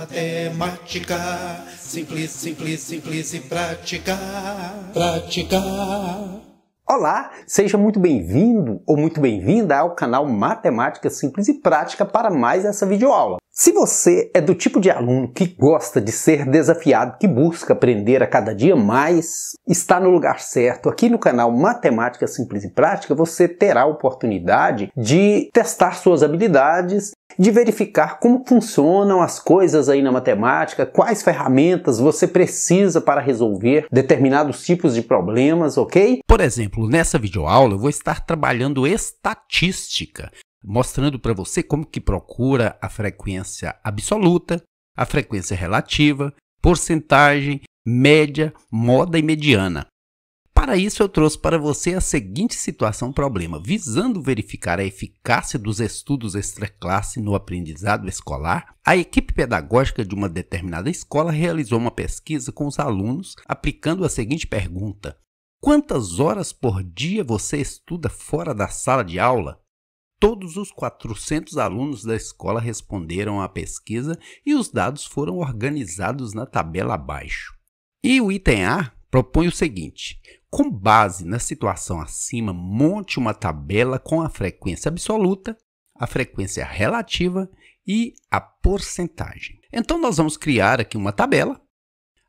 matemática, simples, simples, simples e prática, prática. Olá, seja muito bem-vindo ou muito bem-vinda ao canal Matemática Simples e Prática para mais essa videoaula. Se você é do tipo de aluno que gosta de ser desafiado, que busca aprender a cada dia mais, está no lugar certo. Aqui no canal Matemática Simples e Prática você terá a oportunidade de testar suas habilidades, de verificar como funcionam as coisas aí na matemática, quais ferramentas você precisa para resolver determinados tipos de problemas, ok? Por exemplo, nessa videoaula eu vou estar trabalhando estatística, mostrando para você como que procura a frequência absoluta, a frequência relativa, porcentagem, média, moda e mediana. Para isso eu trouxe para você a seguinte situação-problema, visando verificar a eficácia dos estudos extraclasse no aprendizado escolar, a equipe pedagógica de uma determinada escola realizou uma pesquisa com os alunos, aplicando a seguinte pergunta: quantas horas por dia você estuda fora da sala de aula? Todos os 400 alunos da escola responderam à pesquisa e os dados foram organizados na tabela abaixo. E o item A propõe o seguinte: com base na situação acima, monte uma tabela com a frequência absoluta, a frequência relativa e a porcentagem. Então nós vamos criar aqui uma tabela.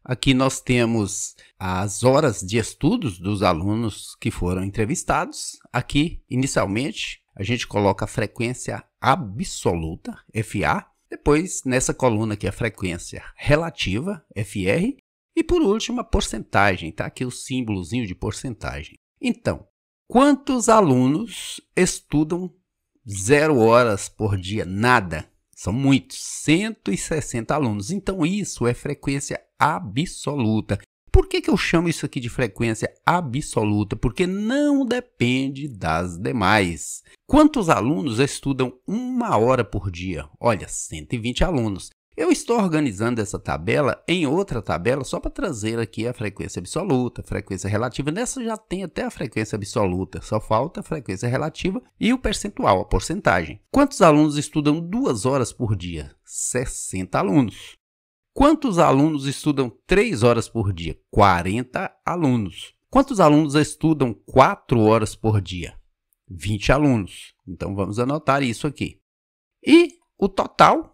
Aqui nós temos as horas de estudos dos alunos que foram entrevistados. Aqui, inicialmente, a gente coloca a frequência absoluta, FA. Depois, nessa coluna aqui, a frequência relativa, FR. E por último, a porcentagem, tá? Aqui o símbolozinho de porcentagem. Então, quantos alunos estudam 0 horas por dia? Nada. São muitos, 160 alunos. Então, isso é frequência absoluta. Por que eu chamo isso aqui de frequência absoluta? Porque não depende das demais. Quantos alunos estudam 1 hora por dia? Olha, 120 alunos. Eu estou organizando essa tabela em outra tabela só para trazer aqui a frequência absoluta, a frequência relativa. Nessa já tem até a frequência absoluta, só falta a frequência relativa e o percentual, a porcentagem. Quantos alunos estudam 2 horas por dia? 60 alunos. Quantos alunos estudam 3 horas por dia? 40 alunos. Quantos alunos estudam 4 horas por dia? 20 alunos. Então vamos anotar isso aqui. E o total,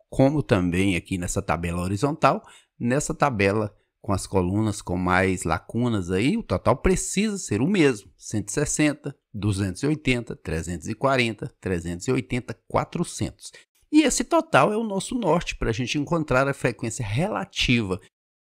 como também aqui nessa tabela horizontal, nessa tabela com as colunas com mais lacunas aí, o total precisa ser o mesmo: 160, 280, 340, 380, 400. E esse total é o nosso norte para a gente encontrar a frequência relativa.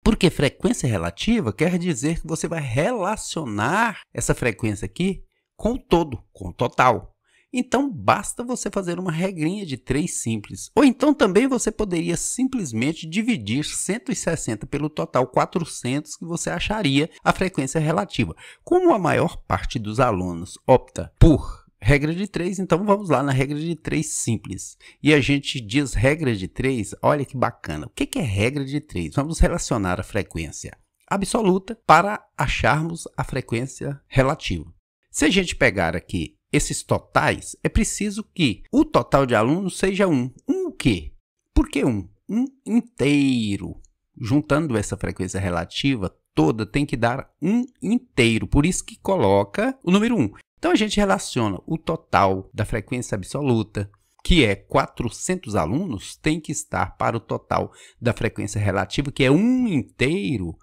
Porque frequência relativa quer dizer que você vai relacionar essa frequência aqui com o todo, com o total. Então, basta você fazer uma regrinha de 3 simples. Ou então também você poderia simplesmente dividir 160 pelo total 400 que você acharia a frequência relativa. Como a maior parte dos alunos opta por regra de 3, então vamos lá na regra de 3 simples. E a gente diz regra de 3, olha que bacana. O que é regra de 3? Vamos relacionar a frequência absoluta para acharmos a frequência relativa. Se a gente pegar aqui esses totais, é preciso que o total de alunos seja 1. O quê? Por que 1? 1 inteiro. Juntando essa frequência relativa toda, tem que dar 1 inteiro. Por isso que coloca o número 1. Então, a gente relaciona o total da frequência absoluta, que é 400 alunos, tem que estar para o total da frequência relativa, que é 1 inteiro.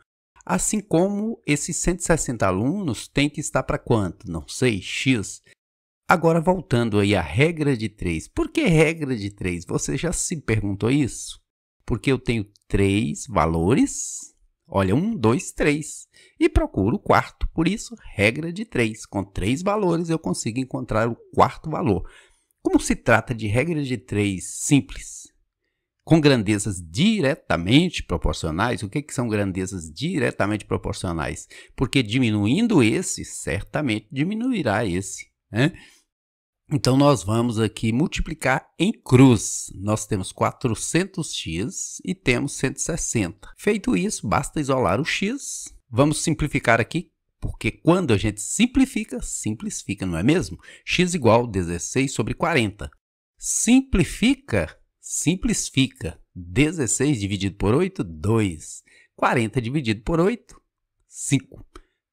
Assim como esses 160 alunos tem que estar para quanto? Não sei, x. Agora, voltando aí à regra de 3. Por que regra de 3? Você já se perguntou isso? Porque eu tenho 3 valores, olha, 1, 2, 3, e procuro o quarto. Por isso, regra de 3. Com 3 valores, eu consigo encontrar o quarto valor. Como se trata de regra de 3 simples, com grandezas diretamente proporcionais, o que são grandezas diretamente proporcionais? Porque diminuindo esse, certamente diminuirá esse, né? Então, nós vamos aqui multiplicar em cruz. Nós temos 400x e temos 160. Feito isso, basta isolar o x. Vamos simplificar aqui, porque quando a gente simplifica, simplifica, não é mesmo? X igual a 16 sobre 40. Simplifica, simplifica. 16 dividido por 8, 2. 40 dividido por 8, 5.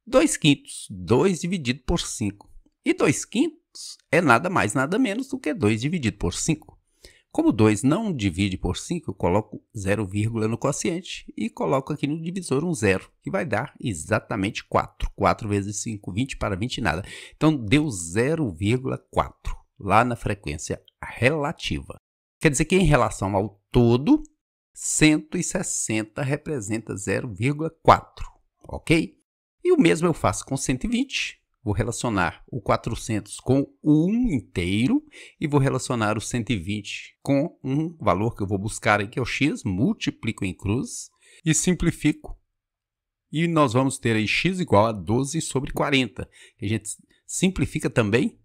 2 quintos, 2 dividido por 5. E 2 quintos é nada mais, nada menos do que 2 dividido por 5. Como 2 não divide por 5, eu coloco 0, no quociente e coloco aqui no divisor um 0, que vai dar exatamente 4. 4 vezes 5, 20 para 20 nada. Então, deu 0,4 lá na frequência relativa. Quer dizer que em relação ao todo, 160 representa 0,4, ok? E o mesmo eu faço com 120. Vou relacionar o 400 com o 1 inteiro e vou relacionar o 120 com um valor que eu vou buscar aqui, que é o x, multiplico em cruz e simplifico. E nós vamos ter aí x igual a 12 sobre 40. A gente simplifica também,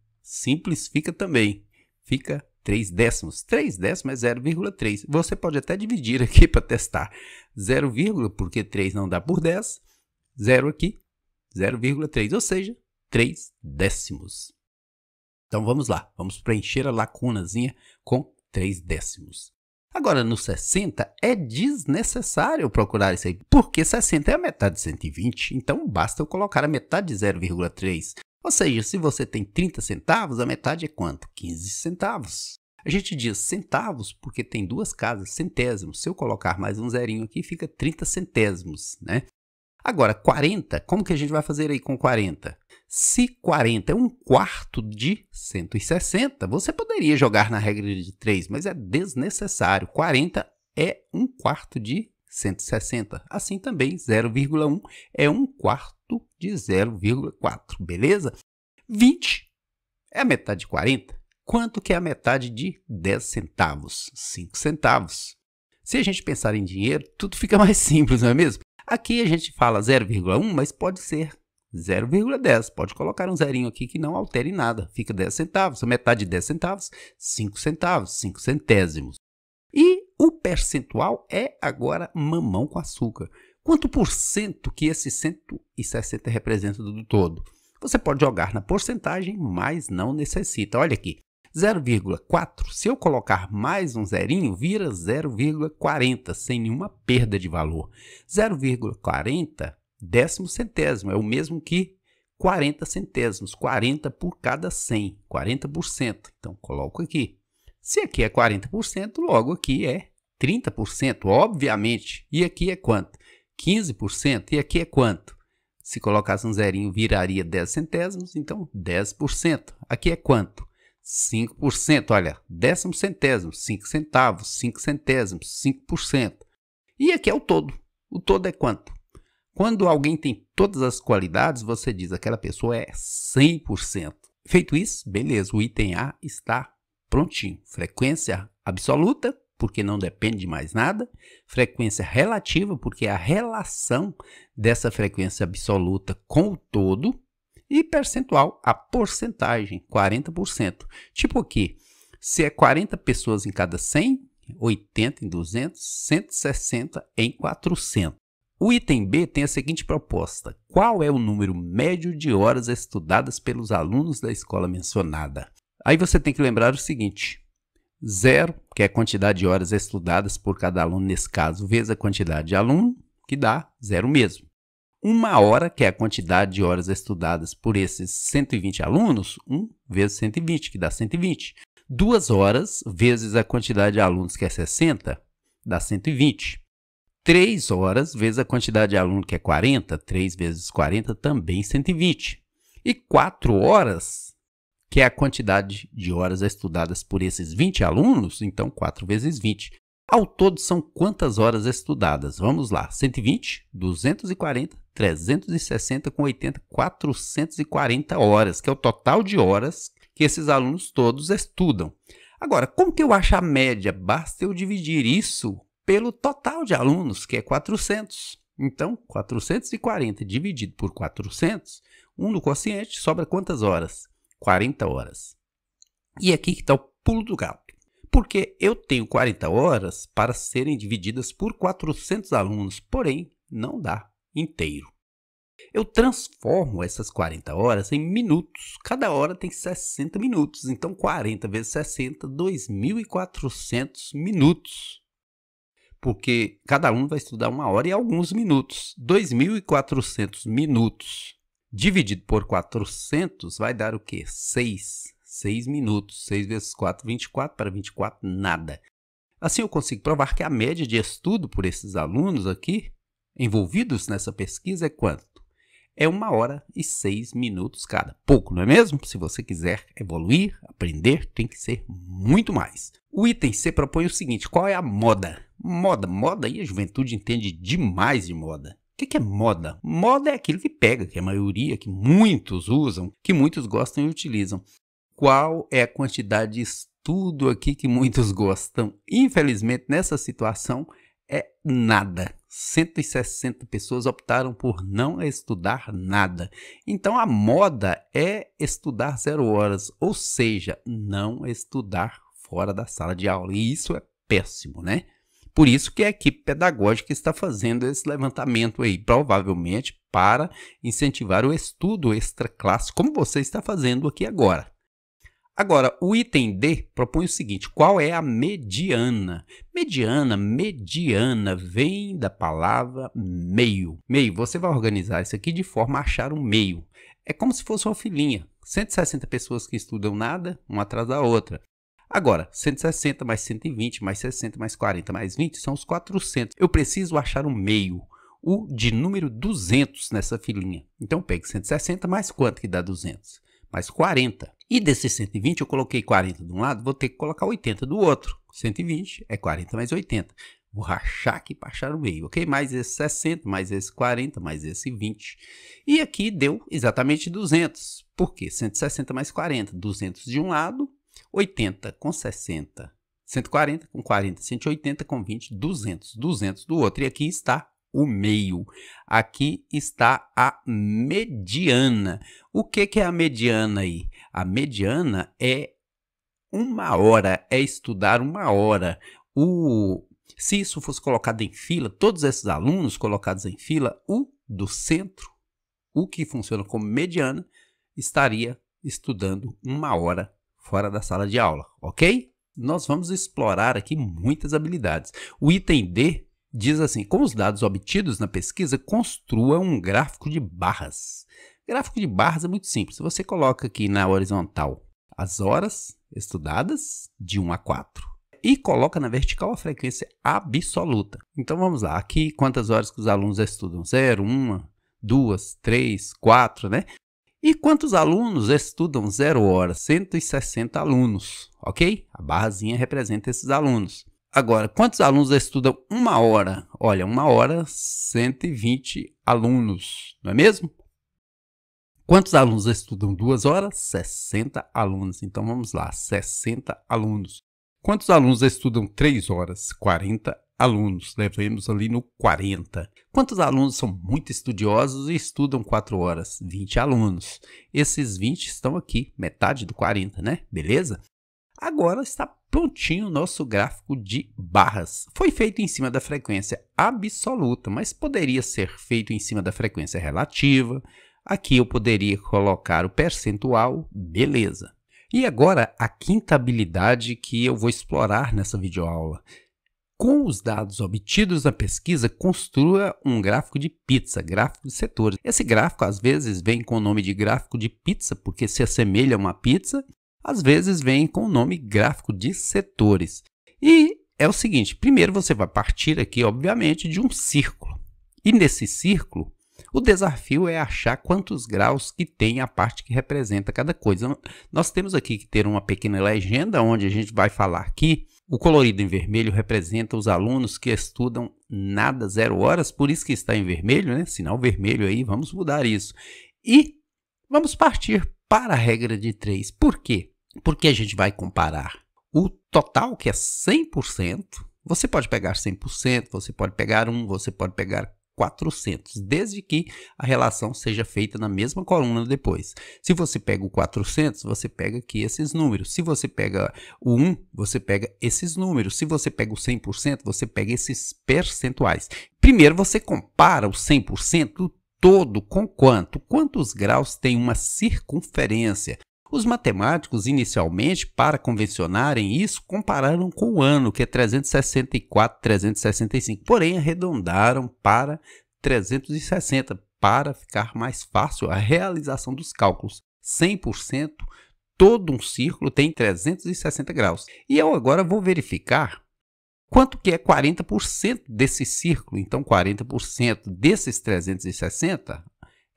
fica 3 décimos. 3 décimos é 0,3. Você pode até dividir aqui para testar. 0, porque 3 não dá por 10. 0 aqui, 0,3, ou seja, 3 décimos. Então vamos lá, vamos preencher a lacunazinha com 3 décimos. Agora no 60 é desnecessário procurar isso aí, porque 60 é a metade de 120, então basta eu colocar a metade de 0,3. Ou seja, se você tem 30 centavos, a metade é quanto? 15 centavos. A gente diz centavos porque tem duas casas, centésimos. Se eu colocar mais um zerinho aqui, fica 30 centésimos, né? Agora, 40, como que a gente vai fazer aí com 40? Se 40 é 1/4 de 160, você poderia jogar na regra de 3, mas é desnecessário. 40 é 1/4 de 160. Assim também, 0,1 é 1/4 de 0,4, beleza? 20 é a metade de 40. Quanto que é a metade de 10 centavos? 5 centavos. Se a gente pensar em dinheiro, tudo fica mais simples, não é mesmo? Aqui a gente fala 0,1, mas pode ser 0,10. Pode colocar um zerinho aqui que não altere nada. Fica 10 centavos. A metade de 10 centavos, 5 centavos, 5 centésimos. E o percentual é agora mamão com açúcar. Quanto por cento que esse 160 representa do todo? Você pode jogar na porcentagem, mas não necessita. Olha aqui, 0,4, se eu colocar mais um zerinho, vira 0,40, sem nenhuma perda de valor. 0,40 décimo centésimo, é o mesmo que 40 centésimos, 40 por cada 100, 40%. Então, coloco aqui. Se aqui é 40%, logo aqui é 30%, obviamente. E aqui é quanto? 15%. E aqui é quanto? Se colocasse um zerinho, viraria 10 centésimos, então 10%. Aqui é quanto? 5%. Olha, décimo centésimo, 5 centavos, 5 centésimos, 5%. E aqui é o todo. O todo é quanto? Quando alguém tem todas as qualidades, você diz que aquela pessoa é 100%. Feito isso, beleza, o item A está prontinho. Frequência absoluta, porque não depende de mais nada. Frequência relativa, porque é a relação dessa frequência absoluta com o todo. E percentual, a porcentagem, 40%. Tipo aqui, se é 40 pessoas em cada 100, 80 em 200, 160 em 400. O item B tem a seguinte proposta. Qual é o número médio de horas estudadas pelos alunos da escola mencionada? Aí você tem que lembrar o seguinte. 0, que é a quantidade de horas estudadas por cada aluno, nesse caso, vezes a quantidade de aluno, que dá 0 mesmo. 1 hora, que é a quantidade de horas estudadas por esses 120 alunos, 1 vezes 120, que dá 120. 2 horas vezes a quantidade de alunos, que é 60, dá 120. 3 horas vezes a quantidade de aluno, que é 40, 3 vezes 40, também 120. E 4 horas, que é a quantidade de horas estudadas por esses 20 alunos, então 4 vezes 20. Ao todo, são quantas horas estudadas? Vamos lá, 120, 240, 360 com 80, 440 horas, que é o total de horas que esses alunos todos estudam. Agora, como que eu acho a média? Basta eu dividir isso pelo total de alunos, que é 400. Então, 440 dividido por 400, 1 no quociente, sobra quantas horas? 40 horas. E aqui que está o pulo do gato. Porque eu tenho 40 horas para serem divididas por 400 alunos, porém, não dá inteiro. Eu transformo essas 40 horas em minutos. Cada hora tem 60 minutos, então 40 vezes 60, 2.400 minutos. porque cada aluno vai estudar 1 hora e alguns minutos. 2.400 minutos dividido por 400 vai dar o quê? 6 minutos. 6 vezes 4, 24. Para 24, nada. Assim eu consigo provar que a média de estudo por esses alunos aqui, envolvidos nessa pesquisa, é quanto? É 1 hora e 6 minutos cada. Pouco, não é mesmo? Se você quiser evoluir, aprender, tem que ser muito mais. O item C propõe o seguinte: qual é a moda? Moda aí a juventude entende demais de moda. O que é moda? Moda é aquilo que pega, que a maioria, que muitos usam, que muitos gostam e utilizam. Qual é a quantidade de estudo aqui que muitos gostam? Infelizmente, nessa situação, é nada. 160 pessoas optaram por não estudar nada. Então, a moda é estudar 0 horas, ou seja, não estudar fora da sala de aula. E isso é péssimo, né? Por isso que a equipe pedagógica está fazendo esse levantamento aí, provavelmente para incentivar o estudo extraclasse, como você está fazendo aqui agora. Agora, o item D propõe o seguinte: qual é a mediana? Mediana vem da palavra meio. Meio, você vai organizar isso aqui de forma a achar um meio. É como se fosse uma filinha. 160 pessoas que estudam nada, uma atrás da outra. Agora, 160 mais 120 mais 60 mais 40 mais 20 são os 400. Eu preciso achar um meio, o de número 200 nessa filinha. Então, eu pego 160 mais quanto que dá 200? Mais 40. E desses 120, eu coloquei 40 de um lado, vou ter que colocar 80 do outro. 120 é 40 mais 80. Vou rachar aqui para achar o meio, ok? Mais esse 60, mais esse 40, mais esse 20. E aqui deu exatamente 200. Por quê? 160 mais 40, 200 de um lado, 80 com 60, 140 com 40, 180 com 20, 200. 200 do outro. E aqui está o meio. Aqui está a mediana. O que é a mediana aí? A mediana é 1 hora, é estudar 1 hora. Se isso fosse colocado em fila, todos esses alunos colocados em fila, o do centro, o que funciona como mediana, estaria estudando 1 hora fora da sala de aula, ok? Nós vamos explorar aqui muitas habilidades. O item D diz assim: com os dados obtidos na pesquisa, construa um gráfico de barras. Gráfico de barras é muito simples. Você coloca aqui na horizontal as horas estudadas, de 1 a 4, e coloca na vertical a frequência absoluta. Então vamos lá, aqui quantas horas que os alunos estudam? 0, 1, 2, 3, 4, né? E quantos alunos estudam 0 horas? 160 alunos, ok? A barrazinha representa esses alunos. Agora, quantos alunos estudam 1 hora? Olha, 1 hora, 120 alunos, não é mesmo? Quantos alunos estudam 2 horas? 60 alunos. Então, vamos lá, 60 alunos. Quantos alunos estudam 3 horas? 40 alunos. Levemos ali no 40. Quantos alunos são muito estudiosos e estudam 4 horas? 20 alunos. Esses 20 estão aqui, metade do 40, né? Beleza? Agora está prontinho o nosso gráfico de barras. Foi feito em cima da frequência absoluta, mas poderia ser feito em cima da frequência relativa. Aqui eu poderia colocar o percentual, beleza. E agora a quinta habilidade que eu vou explorar nessa videoaula. Com os dados obtidos na pesquisa, construa um gráfico de pizza, gráfico de setores. Esse gráfico às vezes vem com o nome de gráfico de pizza, porque se assemelha a uma pizza. Às vezes vem com o nome gráfico de setores. E é o seguinte, primeiro você vai partir aqui, obviamente, de um círculo. E nesse círculo, o desafio é achar quantos graus que tem a parte que representa cada coisa. Nós temos aqui que ter uma pequena legenda, onde a gente vai falar que o colorido em vermelho representa os alunos que estudam nada 0 horas, por isso que está em vermelho, né? Sinal vermelho aí, vamos mudar isso. E vamos partir para a regra de 3. Por quê? Porque a gente vai comparar o total, que é 100%. Você pode pegar 100%, você pode pegar 1, você pode pegar 400, desde que a relação seja feita na mesma coluna depois. Se você pega o 400, você pega aqui esses números. Se você pega o 1, você pega esses números. Se você pega o 100%, você pega esses percentuais. Primeiro você compara o 100% todo com quanto? Quantos graus tem uma circunferência? Os matemáticos, inicialmente, para convencionarem isso, compararam com o ano, que é 364, 365, porém arredondaram para 360, para ficar mais fácil a realização dos cálculos. 100%, todo um círculo tem 360 graus. E eu agora vou verificar quanto que é 40% desse círculo. Então, 40% desses 360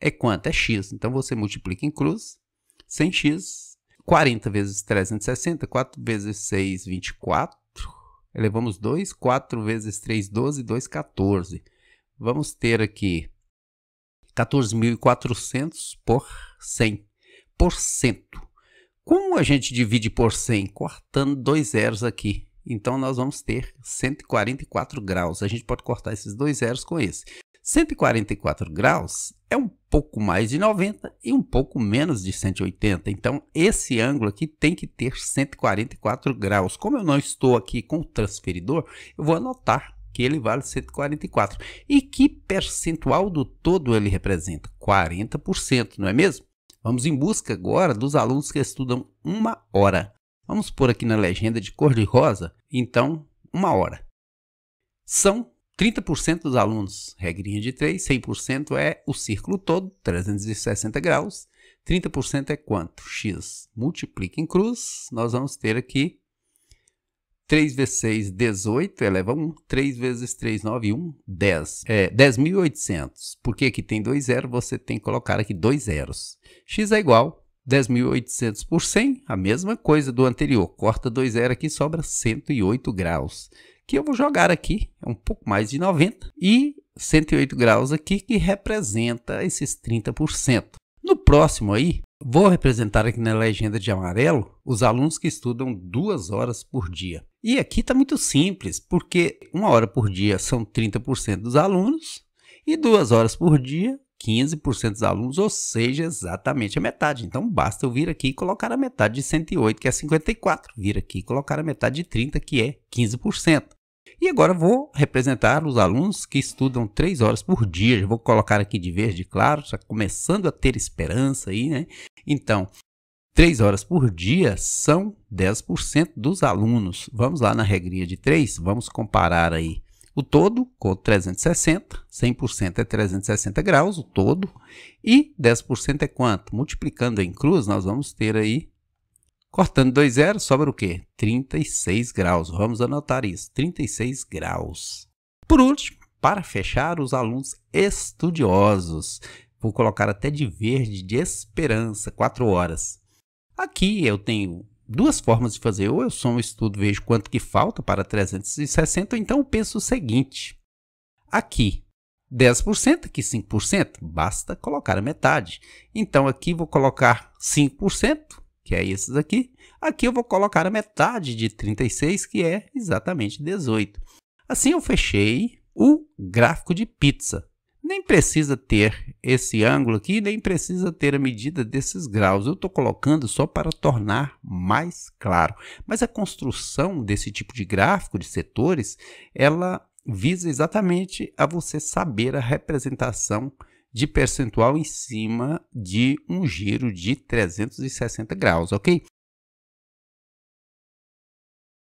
é quanto? É x. Então, você multiplica em cruz, 100x, 40 vezes 360, 4 vezes 6, 24, elevamos 2, 4 vezes 3, 12, 2, 14. Vamos ter aqui 14.400 por 100%. Como a gente divide por 100? Cortando 2 zeros aqui. Então, nós vamos ter 144 graus. A gente pode cortar esses 2 zeros com esse. 144 graus é um pouco mais de 90 e um pouco menos de 180. Então, esse ângulo aqui tem que ter 144 graus. Como eu não estou aqui com o transferidor, eu vou anotar que ele vale 144. E que percentual do todo ele representa? 40%, não é mesmo? Vamos em busca agora dos alunos que estudam 1 hora. Vamos pôr aqui na legenda de cor de rosa, então, 1 hora. São 30% dos alunos, regrinha de 3, 100% é o círculo todo, 360 graus. 30% é quanto? X. Multiplica em cruz, nós vamos ter aqui 3 vezes 6, 18, eleva 1. 3 vezes 3, 9, 1, 10. 10.800. Porque aqui tem 2 zeros, você tem que colocar aqui 2 zeros. X é igual 10.800 por 100, a mesma coisa do anterior. Corta 2 zeros aqui, sobra 108 graus. Que eu vou jogar aqui, é um pouco mais de 90. E 108 graus aqui, que representa esses 30%. No próximo aí, vou representar aqui na legenda de amarelo os alunos que estudam 2 horas por dia. E aqui está muito simples, porque 1 hora por dia são 30% dos alunos e 2 horas por dia, 15% dos alunos, ou seja, exatamente a metade. Então, basta eu vir aqui e colocar a metade de 108, que é 54. Vir aqui e colocar a metade de 30, que é 15%. E agora vou representar os alunos que estudam 3 horas por dia. Já vou colocar aqui de verde claro, já começando a ter esperança aí, né? Então, 3 horas por dia são 10% dos alunos. Vamos lá na regrinha de 3, vamos comparar aí o todo com 360, 100% é 360 graus, o todo, e 10% é quanto? Multiplicando em cruz, nós vamos ter aí, cortando 2 zeros, sobra o quê? 36 graus. Vamos anotar isso, 36 graus. Por último, para fechar, os alunos estudiosos. Vou colocar até de verde, de esperança, 4 horas. Aqui eu tenho duas formas de fazer. Ou eu somo o estudo, vejo quanto que falta para 360, ou então eu penso o seguinte. Aqui, 10%, aqui 5%, basta colocar a metade. Então, aqui vou colocar 5%, que é esses aqui. Aqui eu vou colocar a metade de 36, que é exatamente 18. Assim eu fechei o gráfico de pizza. Nem precisa ter esse ângulo aqui, nem precisa ter a medida desses graus. Eu estou colocando só para tornar mais claro. Mas a construção desse tipo de gráfico, de setores, ela visa exatamente a você saber a representação de percentual em cima de um giro de 360 graus, ok?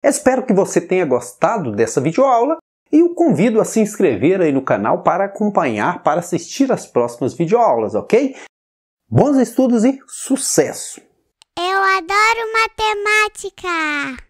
Espero que você tenha gostado dessa videoaula e o convido a se inscrever aí no canal para acompanhar, para assistir às próximas videoaulas, ok? Bons estudos e sucesso! Eu adoro matemática!